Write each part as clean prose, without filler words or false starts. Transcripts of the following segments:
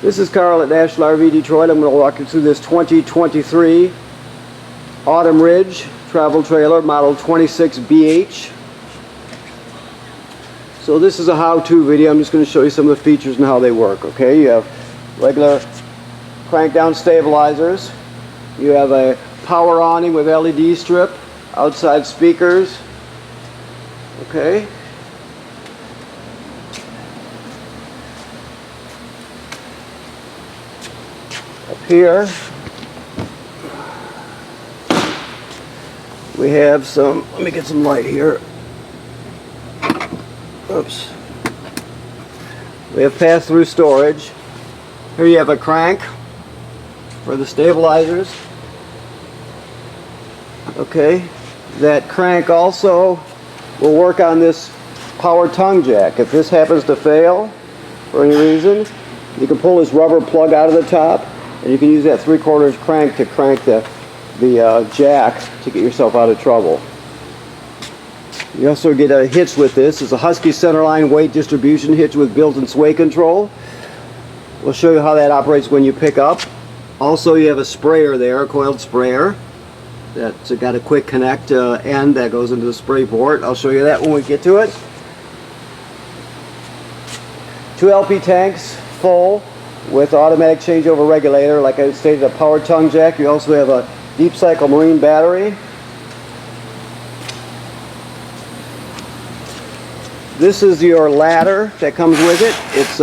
This is Carl at National RV Detroit. I'm going to walk you through this 2023 Autumn Ridge travel trailer, model 26BH. So this is a how-to video. I'm just going to show you some of the features and how they work. Okay, you have regular crank down stabilizers. You have a power awning with LED strip, outside speakers. Okay. Up here we have some, let me get some light here. Oops. We have pass-through storage. Here you have a crank for the stabilizers. Okay, that crank also will work on this power tongue jack. If this happens to fail for any reason, you can pull this rubber plug out of the top and you can use that 3/4 crank to crank the jack to get yourself out of trouble. You also get a hitch with this. It's a Husky centerline weight distribution hitch with built-in sway control. We'll show you how that operates when you pick up. Also, you have a sprayer there, a coiled sprayer. That's got a quick connect end that goes into the spray port. I'll show you that when we get to it. 2 LP tanks full with automatic changeover regulator. Like I stated, a power tongue jack. You also have a deep cycle marine battery. This is your ladder that comes with it. It's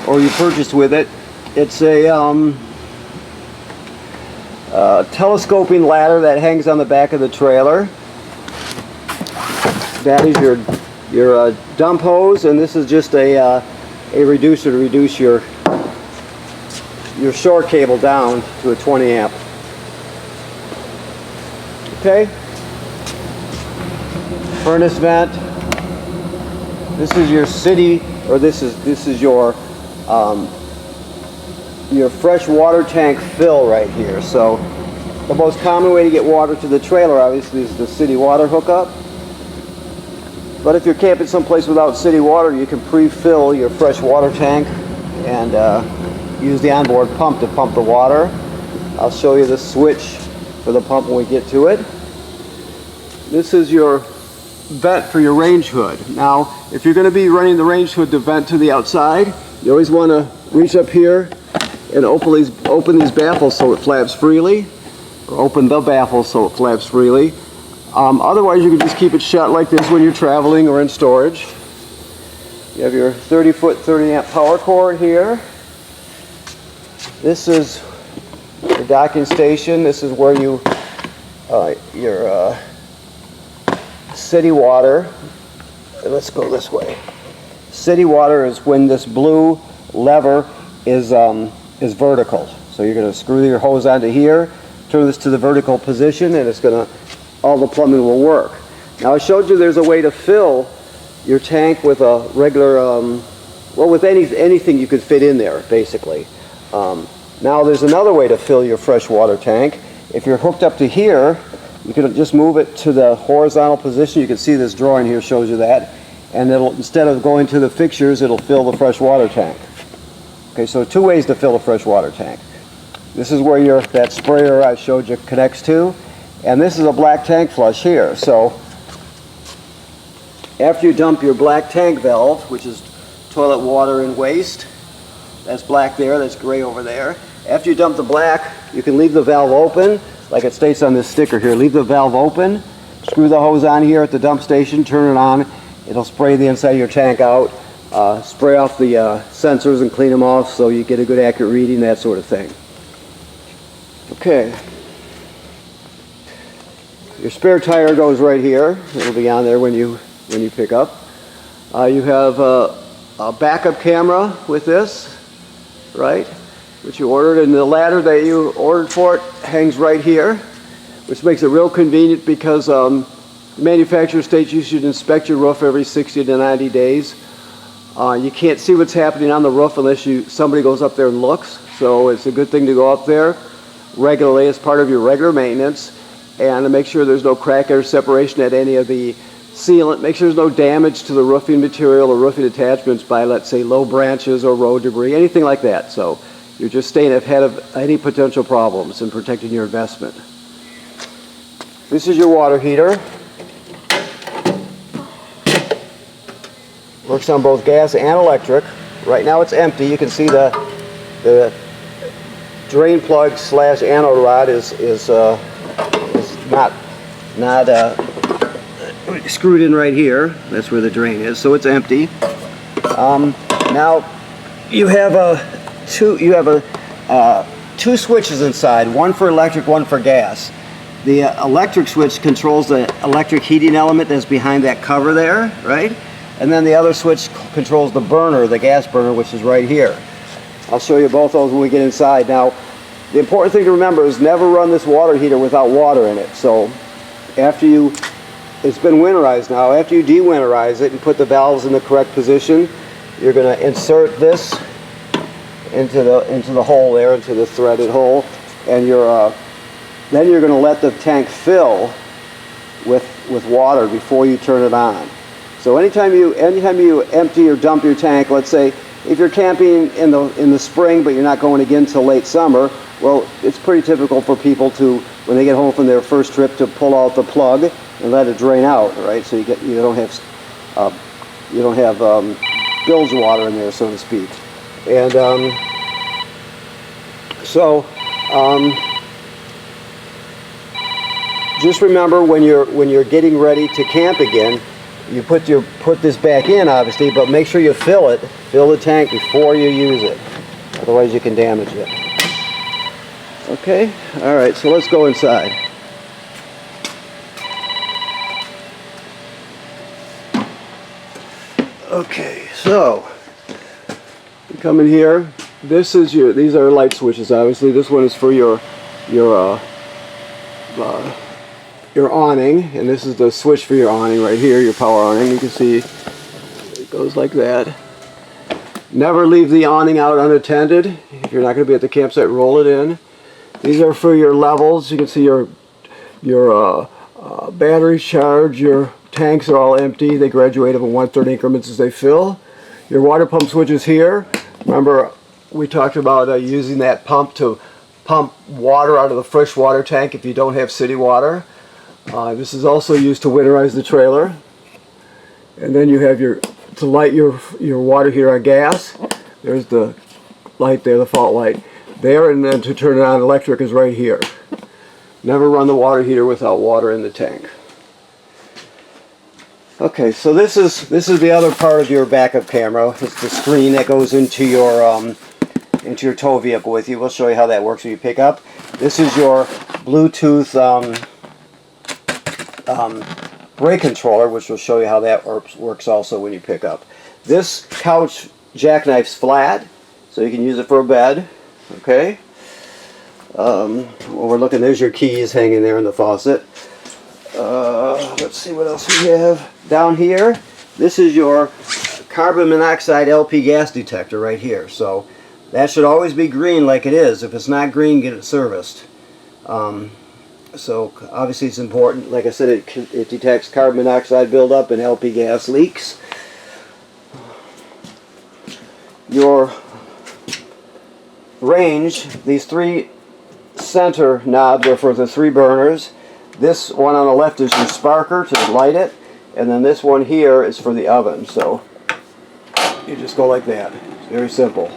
or you purchased with it. It's a telescoping ladder that hangs on the back of the trailer. That is your dump hose, and this is just a reducer to reduce your short cable down to a 20 amp. Okay. Furnace vent. This is your city, or this is your fresh water tank fill right here. So the most common way to get water to the trailer obviously is the city water hookup. But if you're camping someplace without city water, you can pre-fill your fresh water tank and use the onboard pump to pump the water. I'll show you the switch for the pump when we get to it. This is your vent for your range hood. Now, if you're going to be running the range hood to vent to the outside, you always want to reach up here and open these baffles so it flaps freely, or open the baffle so it flaps freely. Otherwise, you can just keep it shut like this when you're traveling or in storage. You have your 30-foot, 30-amp power cord here. This is your docking station. This is where you your city water. Let's go this way. City water is when this blue lever is vertical. So you're going to screw your hose onto here, turn this to the vertical position, and it's going to, all the plumbing will work. Now I showed you there's a way to fill your tank with a regular, well, with anything you could fit in there, basically. Now there's another way to fill your fresh water tank. If you're hooked up to here, you can just move it to the horizontal position. You can see this drawing here shows you that. And it'll, instead of going to the fixtures, it'll fill the fresh water tank. Okay, so 2 ways to fill a fresh water tank. This is where that sprayer I showed you connects to. And this is a black tank flush here. So after you dump your black tank valve, which is toilet water and waste, that's black there, that's gray over there. After you dump the black, you can leave the valve open, like it states on this sticker here. Leave the valve open, screw the hose on here at the dump station, turn it on. It'll spray the inside of your tank out, spray off the sensors and clean them off so you get a good accurate reading, that sort of thing. Okay. Your spare tire goes right here. It'll be on there when you pick up. You have a backup camera with this, right? Which you ordered, and the ladder that you ordered for it hangs right here, which makes it real convenient because the manufacturer states you should inspect your roof every 60 to 90 days. You can't see what's happening on the roof unless somebody goes up there and looks, so it's a good thing to go up there regularly as part of your regular maintenance and to make sure there's no crack or separation at any of the sealant. Make sure there's no damage to the roofing material or roofing attachments by, let's say, low branches or road debris, anything like that. So you're just staying ahead of any potential problems and protecting your investment. This is your water heater. Works on both gas and electric. Right now it's empty. You can see the drain plug / anode rod is not screwed in right here. That's where the drain is, so it's empty. Now you have two switches inside, one for electric, one for gas. The electric switch controls the electric heating element that's behind that cover there, right? And then the other switch controls the burner, the gas burner, which is right here. I'll show you both those when we get inside. Now, the important thing to remember is never run this water heater without water in it. So after it's been winterized now, after you de-winterize it and put the valves in the correct position, you're going to insert this into the hole there, into the threaded hole, and then you're going to let the tank fill with water before you turn it on. So anytime you empty or dump your tank, let's say if you're camping in the spring but you're not going again till late summer, well, it's pretty typical for people to, when they get home from their first trip, to pull out the plug and let it drain out, right? So you don't have bilge water in there, so to speak. And just remember when you're getting ready to camp again, you put this back in, obviously, but make sure you fill the tank before you use it. Otherwise you can damage it. Okay, all right, so let's go inside. Okay, so you come in here. These are light switches, obviously. This one is for your awning, and this is the switch for your awning right here, your power awning. You can see it goes like that. Never leave the awning out unattended. If you're not going to be at the campsite, roll it in. These are for your levels. You can see your battery charge. Your tanks are all empty. They graduate in 1/3 increments as they fill. Your water pump switch is here. Remember, we talked about using that pump to pump water out of the fresh water tank if you don't have city water. This is also used to winterize the trailer. And then you have to light your water heater on gas. There's the light there, the fault light there, and then to turn it on electric is right here. Never run the water heater without water in the tank. Okay, so this is the other part of your backup camera. It's the screen that goes into your tow vehicle with you. We'll show you how that works when you pick up. This is your Bluetooth brake controller, which will show you how that works also when you pick up. This couch jackknife's flat, so you can use it for a bed. Okay. Well, we're looking. There's your keys hanging there in the faucet. Let's see what else we have down here. This is your carbon monoxide LP gas detector right here. So that should always be green like it is. If it's not green, get it serviced. So obviously it's important. Like I said, it detects carbon monoxide buildup and LP gas leaks. Your range, these three center knobs are for the 3 burners. This one on the left is your sparker to light it, and then this one here is for the oven. So you just go like that. It's very simple.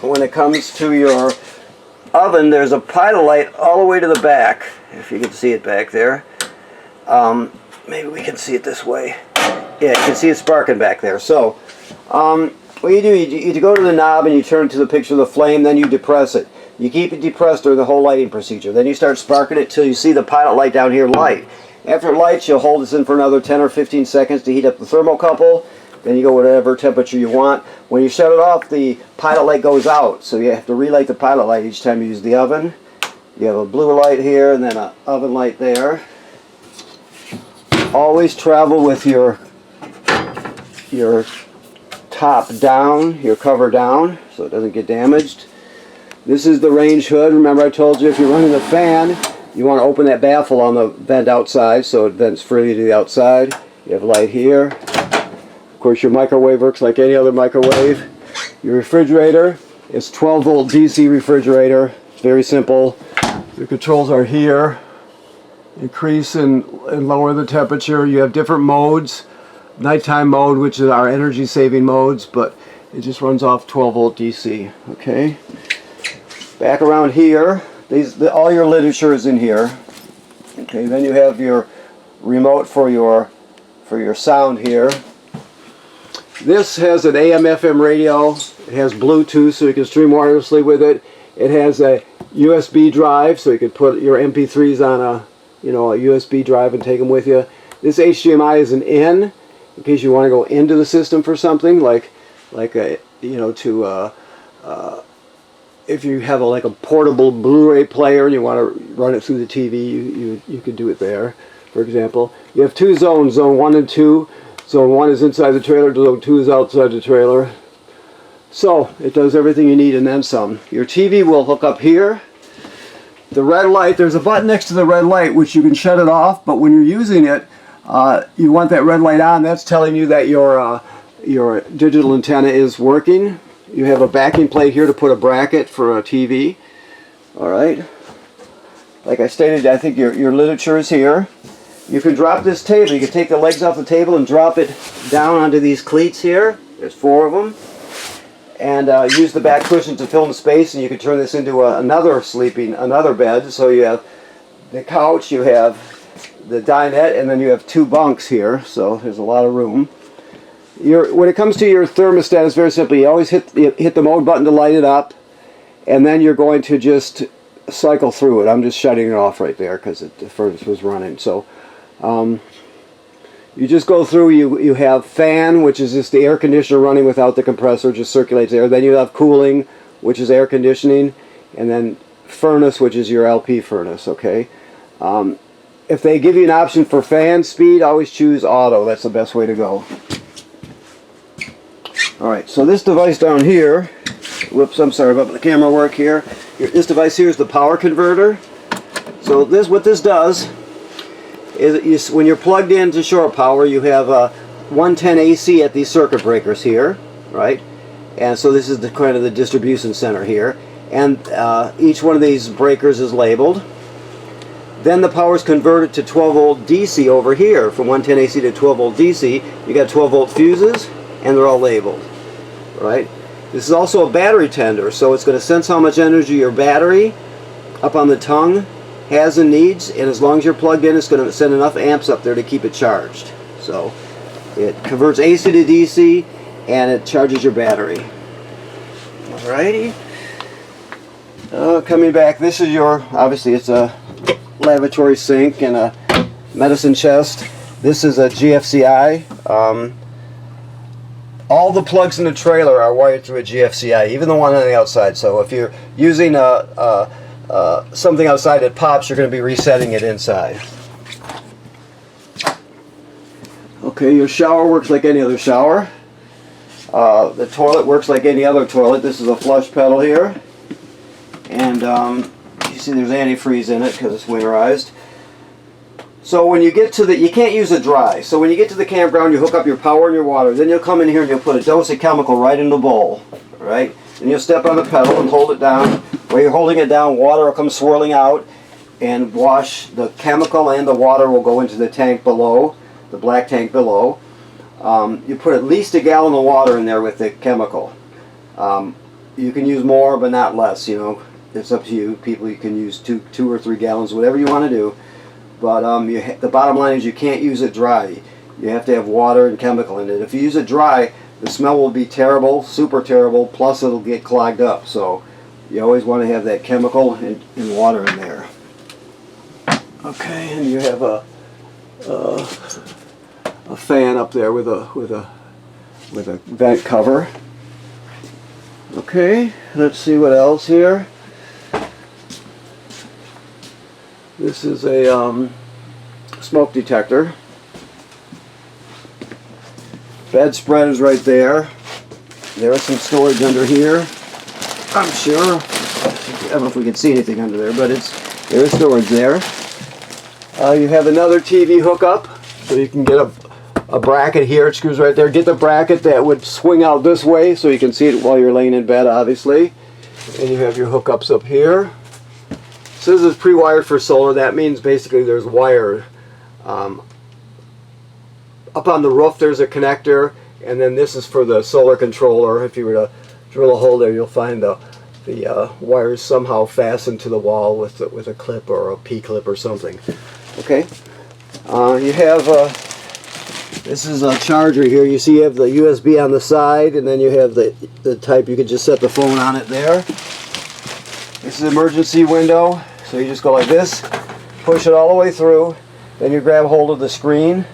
When it comes to your oven, there's a pilot light all the way to the back, if you can see it back there. Maybe we can see it this way. Yeah, you can see it sparking back there. So what you do, you go to the knob and you turn to the picture of the flame, then you depress it. You keep it depressed during the whole lighting procedure. Then you start sparking it till you see the pilot light down here light. After it lights, you'll hold this in for another 10 or 15 seconds to heat up the thermocouple. Then you go whatever temperature you want. When you shut it off, the pilot light goes out, so you have to relight the pilot light each time you use the oven. You have a blue light here and then an oven light there. Always travel with your top down, your cover down, so it doesn't get damaged. This is the range hood. Remember I told you if you're running the fan, You want to open that baffle on the vent outside so it vents freely to the outside. You have light here. Of course, your microwave works like any other microwave. Your refrigerator is 12 volt DC refrigerator. It's very simple. Your controls are here. Increase and lower the temperature. You have different modes. Nighttime mode, which is our energy saving modes, but it just runs off 12 volt DC. Okay. Back around here, all your literature is in here. Okay. Then you have your remote for your sound here. This has an AM/FM radio. It has Bluetooth, so you can stream wirelessly with it. It has a USB drive, so you can put your MP3s on a USB drive and take them with you. This HDMI is an in case you want to go into the system for something like if you have a portable Blu-ray player and you want to run it through the TV, you could do it there. For example, you have two zones, zone 1 and 2. Zone 1 is inside the trailer, zone 2 is outside the trailer. So it does everything you need and then some. Your TV will hook up here. The red light, there's a button next to the red light which you can shut it off, but when you're using it, you want that red light on. That's telling you that your digital antenna is working. You have a backing plate here to put a bracket for a TV. Alright. Like I stated, I think your literature is here. You can drop this table. You can take the legs off the table and drop it down onto these cleats here. There's 4 of them. And use the back cushion to fill in the space, and you can turn this into another bed. So you have the couch, you have the dinette, and then you have 2 bunks here. So there's a lot of room. When it comes to your thermostat, it's very simple. You always hit the mode button to light it up, and then you're going to just cycle through it. I'm just shutting it off right there because the furnace was running. So you just go through. You have fan, which is just the air conditioner running without the compressor, just circulates air. Then you have cooling, which is air conditioning, and then furnace, which is your LP furnace. Okay. If they give you an option for fan speed, always choose auto. That's the best way to go. Alright, so this device down here, whoops, I'm sorry about the camera work here. This device here is the power converter. So what this does is when you're plugged into shore power, you have 110 AC at these circuit breakers here, right? And so this is kind of the distribution center here. And each one of these breakers is labeled. Then the power is converted to 12 volt DC over here. From 110 AC to 12 volt DC, you got 12 volt fuses, and they're all labeled, right? This is also a battery tender, so it's going to sense how much energy your battery up on the tongue has and needs, and as long as you're plugged in, it's going to send enough amps up there to keep it charged. So it converts AC to DC, and it charges your battery. Alrighty. Coming back, this is obviously it's a lavatory sink and a medicine chest. This is a GFCI. All the plugs in the trailer are wired through a GFCI, even the one on the outside. So if you're using something outside that pops, you're going to be resetting it inside. Okay, your shower works like any other shower. The toilet works like any other toilet. This is a flush pedal here. And you see there's antifreeze in it because it's winterized. So when you get to you can't use it dry. So when you get to the campground, you hook up your power and your water. Then you'll come in here and you'll put a dose of chemical right in the bowl. Right? And you'll step on the pedal and hold it down. While you're holding it down, water will come swirling out and wash the chemical, and the water will go into the tank below, the black tank below. You put at least 1 gallon of water in there with the chemical. You can use more, but not less. You know, it's up to you. People, you can use 2 or 3 gallons, whatever you want to do. But the bottom line is you can't use it dry. You have to have water and chemical in it. If you use it dry, the smell will be terrible, super terrible, plus it'll get clogged up. So you always want to have that chemical and water in there. Okay, and you have a fan up there with a vent cover. Okay, let's see what else here. This is a smoke detector. Bedspread is right there. There's some storage under here. I'm sure. I don't know if we can see anything under there, but it's There's storage there. You have another TV hookup, so you can get a bracket here. It screws right there. Get the bracket that would swing out this way so you can see it while you're laying in bed, obviously. And you have your hookups up here. So this is pre-wired for solar. That means basically there's wire. Up on the roof there's a connector, and then this is for the solar controller. If you were to drill a hole there, you'll find the wires somehow fastened to the wall with a clip or a P-clip or something. Okay. You have this is a charger here. You see you have the USB on the side, and then you have the type you could just set the phone on it there. This is an emergency window, so you just go like this, push it all the way through, then you grab hold of the screen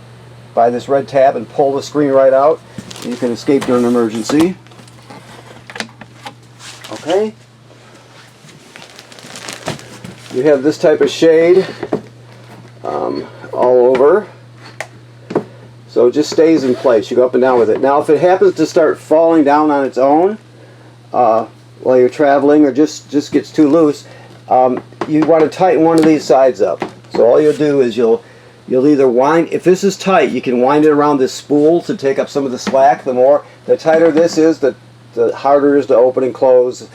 by this red tab and pull the screen right out. You can escape during an emergency. Okay. You have this type of shade all over, so it just stays in place. You go up and down with it. Now if it happens to start falling down on its own while you're traveling, or just gets too loose, you want to tighten one of these sides up. So all you'll do is you'll either wind, if this is tight, you can wind it around this spool to take up some of the slack. The tighter this is, the harder it is to open and close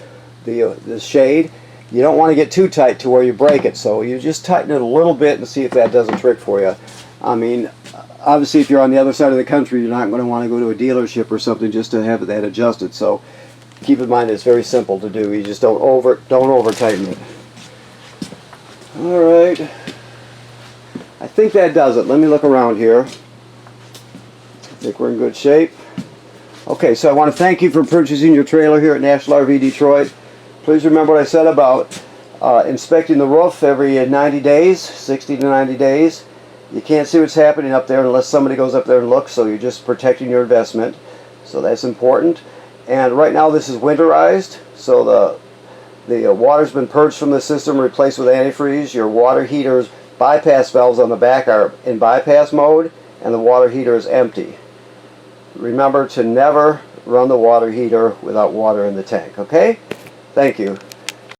the shade. You don't want to get too tight to where you break it, so you just tighten it a little bit and see if that does a trick for you. I mean, obviously if you're on the other side of the country, you're not going to want to go to a dealership or something just to have that adjusted. So keep in mind it's very simple to do. You just don't over tighten it. All right. I think that does it. Let me look around here. I think we're in good shape. Okay, so I want to thank you for purchasing your trailer here at National RV Detroit. Please remember what I said about inspecting the roof every 90 days, 60 to 90 days. You can't see what's happening up there unless somebody goes up there and looks, so you're just protecting your investment. So that's important. And right now this is winterized, so the water's been purged from the system, replaced with antifreeze. Your water heater's bypass valves on the back are in bypass mode, and the water heater is empty. Remember to never run the water heater without water in the tank, okay? Thank you.